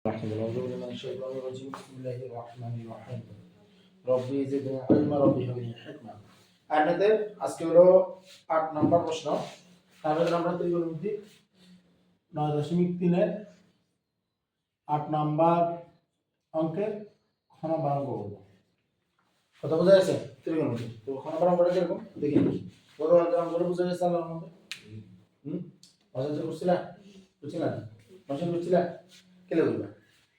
أعوذ بالله من الشيطان الرجيم بسم الله الرحمن الرحيم ربي زدني علما ربي هب لي حكمة আমাদের আজকে হলো 8 নম্বর প্রশ্ন তাহলে আমরা ত্রিকোণমিতি 9.3 এর 8 নম্বর অঙ্কের খ নম্বর অঙ্ক করব কথা বোঝা যাচ্ছে ত্রিকোণমিতি তো খ নম্বর অঙ্কটা কিরকম দেখি বড় অঙ্কগুলো বুঝা যাচ্ছে আল্লাহর মধ্যে বুঝতে বুঝছিলা বুঝছিলা কেলে বলবা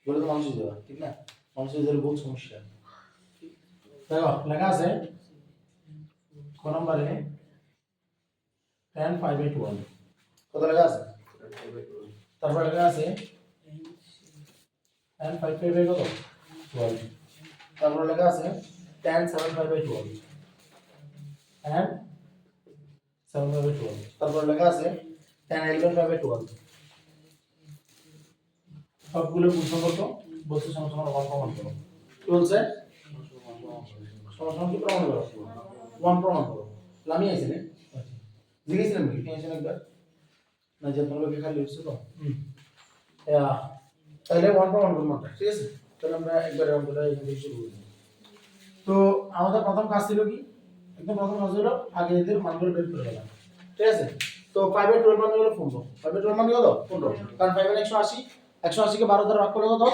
বলে তো মানুষই দেওয়া ঠিক না মানুষের বহুত সমস্যা দেখো লেখা আছে ক নম্বরে 10 5/12 কত লেখা আছে তারপর লেখা আছে 10 5/5 কত 12 তারপর লেখা আছে 10 7/12 and 7/12 তারপর লেখা আছে 10 11/12 সবগুলো গুণ সম্পর্ক বস্তু সমান ওয়ান প্রমাণ করো কি বলছে সমান কি প্রমাণ করো ওয়ান প্রমাণ করো লামি আছে না জিজ্ঞেসছিলাম কি টেনশন একবার না যে তোমাকে খালি হচ্ছে তো তাহলে ওয়ান প্রমাণ করবো ঠিক আছে তাহলে আমরা একবার অঙ্কটা এখান থেকে শুরু করি তো আমাদের প্রথম কাজ ছিল কি একদম প্রথম কাজ হলো আগে এদের মানগুলো বের করে ফেলা ঠিক আছে তো 5/12 মানে হলো 15 5/12 মানে কত 15 কারণ 5 এর 180 180 কে 12 দ্বারা ভাগ করলে কত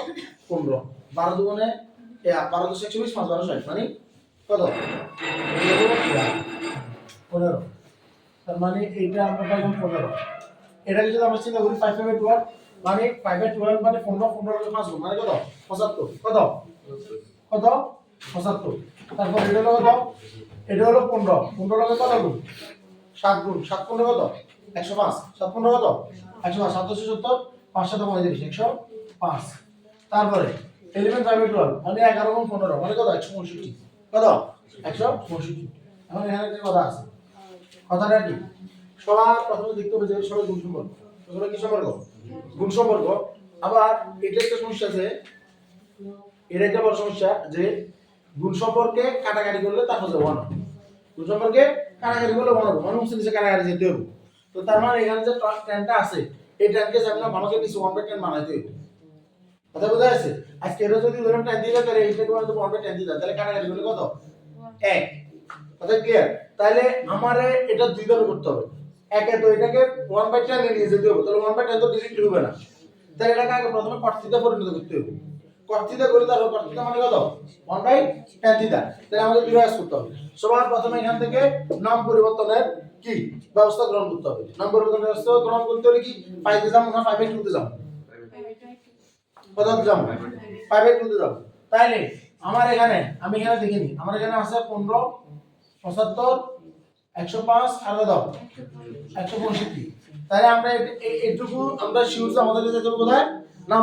15 12 দুগুণে 12 × 120 5 12 60 মানে কত 15 তার মানে এইটা আমরা পাইলাম 15 এটাকে যদি আমরা চিন্তা করি 5/12 মানে 5/12 মানে 15 15 এর 5 গুণ মানে কত 75 কত কত 75 তারপর এটা হলো কত এটা হলো 15 15 লগে কত গুণ 7 গুণ 7 15 কত 105 7 15 কত 105 770 5 7 35 105 তারপরে 11/12 মানে 11 গুণ 15 মানে কত 165 কত 165 এখন এখানে একটা কথা আছে কথাটা কি সবার প্রথমে দেখতে হবে যে সবাই গুণ সম্পর্ক এগুলো কি সম্পর্ক গুণ সম্পর্ক আবার এটা একটা সমস্যা আছে এটা একটা বড় সমস্যা যে গুণ সম্পর্কে কাটাকাটি করলে তারপর যে 1 গুণ সম্পর্কে কাটাকাটি করলে 1 হবে মানে হচ্ছে যে কাটাকাটি যেতে হবে তো তার মানে এখানে যে 10টা আছে এই 10 কে আমরা ভালোকে নিচে 1/10 বানাইতে হবে কথা বোঝা যাচ্ছে আজকে এর যদি ধরুন 10 দিয়ে তাহলে এইটাকে আমরা 1/10 দিয়ে তাহলে কাটাকাটি করলে কত 1 কথা ক্লিয়ার তাহলে আমারে এটা দুই ভাবে করতে হবে একে তো এটাকে 1/10 নিয়ে যেতে হবে তাহলে 1/10 তো ডিরেক্টলি হবে না তাহলে এটাকে আগে প্রথমে cot থিটা পরিণত করতে হবে cot থিটা করে তারপর cot থিটা মানে কত 1/10 থিটা তাহলে আমাদের দুই কাজ করতে হবে সবার প্রথমে এখান থেকে নাম পরিবর্তনের কি ব্যবস্থা গ্রহণ করতে হবে নাম পরিবর্তনের ব্যবস্থা গ্রহণ করতে হলে কি 5 তে যাব না 5/2 তে যাব কত যাব 5/2 তে যাব তাইলে আমার এখানে আমি এখানে দেখে নিই আমার এখানে আছে 15 75 105 আর কত 165 তাহলে আমরা এইটুকু আমরা শিওর যে আমাদের যেতে হবে কোথায় নাম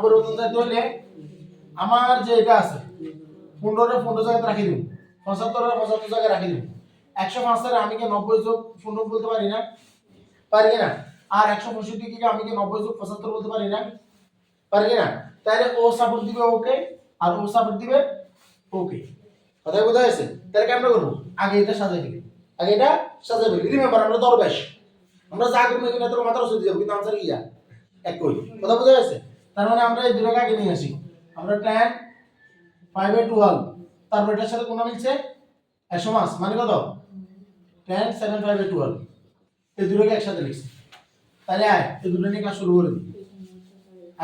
পরিবর্তন যাইতে হলে আমার যে এটা আছে 15 এর 15 জায়গায় রাখি দিই 75 এর 75 জায়গায় রাখি দিই 105 এর আমি কি 90 যোগ 15 বলতে পারি না না আর 165 কি আমি কি 90 যোগ 75 বলতে পারি না তাহলে ও সাপোর্ট দিবে ওকে আর ও সাপোর্ট দিবে ওকে কথা বোঝা যাচ্ছে তাহলে কেমন করব আগে এটা সাজাই দিই রিমেম্বার আমরা দরবেশ আমরা যা করব এখানে তোর মাথার ওষুধ দিব কিন্তু आंसर কি যা একই কথা বোঝা যাচ্ছে তার মানে আমরা এই দুটোকে আগে নিয়ে আসি আমরা 10 5/12 তারপর এটার সাথে কোনটা মিলছে 105 মানে কত 10 7 5/12 এই দুটোকে একসাথে লিখছি তাহলে এই দুটো নিয়ে কাজ শুরু করে দিই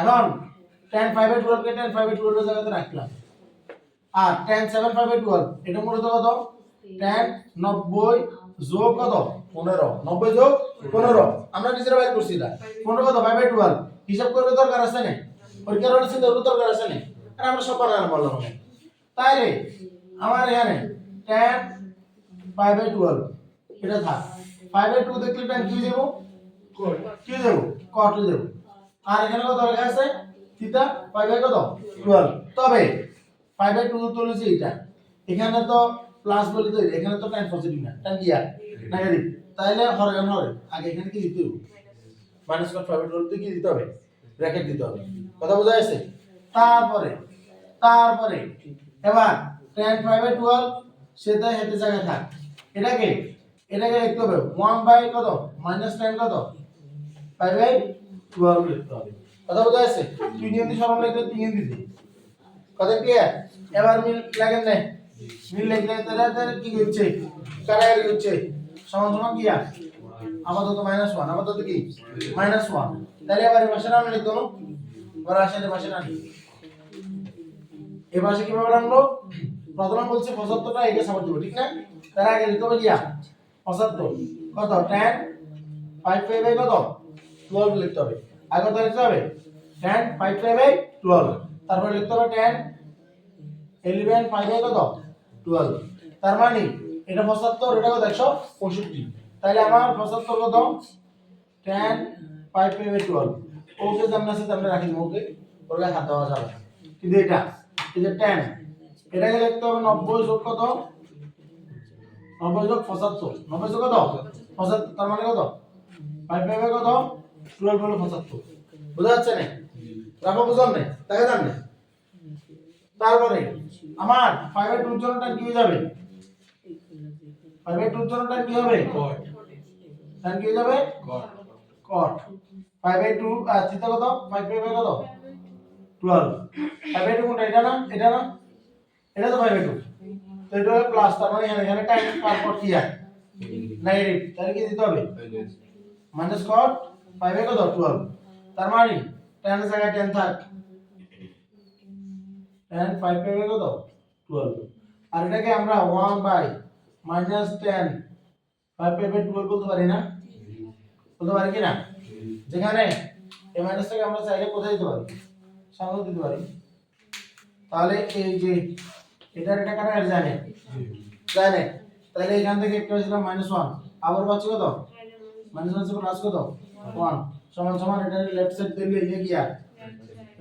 এখন 10 5/12 কে 10 5/12 এর জায়গাতে রাখলাম আর 10 7 5/12 এটা মূলত কত 10 90 যোগ কত 15 90 যোগ 15 আমরা নিজেরা বের করছি এটা 15 কত 5/12 হিসাব করতে দরকার আছে না পরীক্ষার হলে চিন্তা করতে দরকার আছে না আর আমরা সব পারা বললাম তাইলে আমার এখানে 10 5/12 এটা থাক 5/2 দেখলে 10 কি দেব cot দেব আর এখানে কত লেখা আছে থিটা 5/12 কত 12 তবে 5/2 তো হচ্ছে এটা এখানে তো প্লাস বলি তো এখানে তো 10 পজিটিভ না 10 কি আর নেগেটিভ তাহলে হরে আগে এখানে কি দিতে হবে মাইনাস cot 5/12 কি দিতে হবে ব্র্যাকেট দিতে হবে কথা বোঝা যাচ্ছে তারপরে এবার 10 5/12 সেটা হেতে জায়গা থাক এটাকে লিখতে হবে 1 বাই কত -10 কত 5/12 লিখতে হবে কথা বোঝা যাচ্ছে 2 ইঞ্চি সরণ লাগলে 3 ইঞ্চি দিতে কথা ক্লিয়ার এবার মিল লাগেন না মিল লাগলে তাহলে কি হচ্ছে কারাগারি হচ্ছে সমান সমান কি আর আপাতত -1 আপাতত কি -1 তাহলে এবার এই পাশে নামলে লিখো এবার আসলে পাশে নামলে এই পাশে কিভাবে রাখবো প্রথমে বলছে 75 টা এটা সাপোর্ট দিব ঠিক না তার আগে লিখতে হবে ইয়া 75 কত 10 5 5 কত 12 লিখতে হবে আগে কত লিখতে হবে 10 5 5 12 তারপর লিখতে হবে 10 11 5 কত 12 তার মানে এটা 75 এটা কত 165 তাহলে আমার 75 কত 10 5 5 12 ওকে জানা আছে আমরা রাখি ওকে ওকে হাত দেওয়া যাবে না। কিন্তু এটা এই যে 10 এটাকে লিখতে হবে 90 যোগ কত 90 যোগ 75 90 যোগ কত 75 তার মানে কত 5 5 কত 12 হলো 75 বুঝা যাচ্ছে না রাখো বুঝুন না দেখা যান না তারপরে আমার 5 এর 2 জনটা কি হয়ে যাবে 5 এর 2 জনটা কি হবে cot তার কি হয়ে যাবে cot 5 বাই 2 আর থিটা কত 5 বাই কত 12 5 বাই 2 কোনটা এটা না এটা তো 5 বাই 2 তো এটা হবে প্লাস তার মানে এখানে টাইম তারপর কি আছে নেগেটিভ তাহলে কি দিতে হবে মাইনাস cot 5 বাই কত 12 তার মানে 10 এর জায়গায় 10 থাক 10 5 বাই কত 12 আর এটাকে আমরা 1 বাই মাইনাস 10 5 বাই 12 বলতে পারি না বলতে পারি কি না যেখানে এই মাইনাসটাকে আমরা চাইলে কোথায় দিতে পারি সামনে দিতে পারি তাহলে এই যে এটা কাটা জানে তাহলে এখান থেকে একটা হয়েছিল -1 আবার পাচ্ছি কত -1 থেকে প্লাস কত 1 সমান সমান এটা লেফট সাইড দিলে ইয়ে কি আর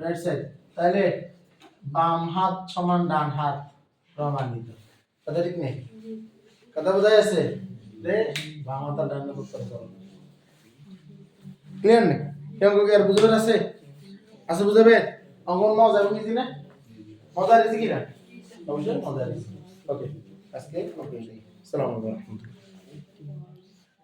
রাইট সাইড তাহলে বাম হাত সমান ডান হাত প্রমাণিত কথা ঠিক নেই কথা বোঝা যাচ্ছে রে বাম হাত আর ডান হাত উত্তর করো ক্লিয়ার নেই কেমন কি আর বুঝবেন আছে বুঝাবে অঙ্কন মজা এবং কি না মজা রেসি কি না অবশ্যই মজা রেসি ওকে আজকে ওকে আসসালামু আলাইকুম